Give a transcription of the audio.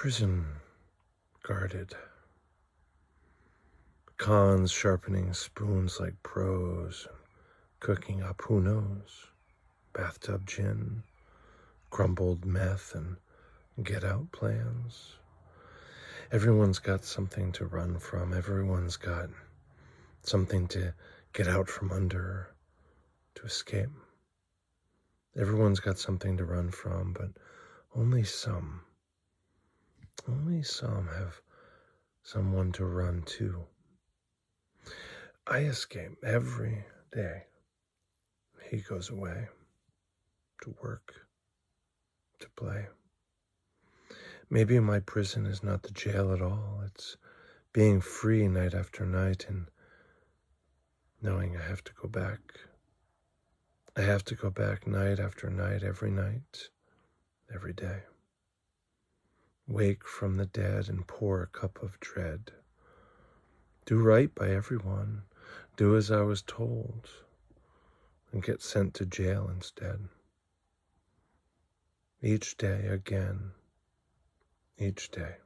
Prison guarded. Cons sharpening spoons like pros, cooking up who knows, bathtub gin, crumbled meth, and get out plans. Everyone's got something to run from. Everyone's got something to get out from under, to escape. Everyone's got something to run from, but only some have someone to run to. I escape every day. He goes away to work, to play. Maybe my prison is not the jail at all. It's being free night after night and knowing I have to go back. I have to go back night after night, every day. Wake from the dead and pour a cup of dread. Do right by everyone. Do as I was told and get sent to jail instead. Each day again. Each day.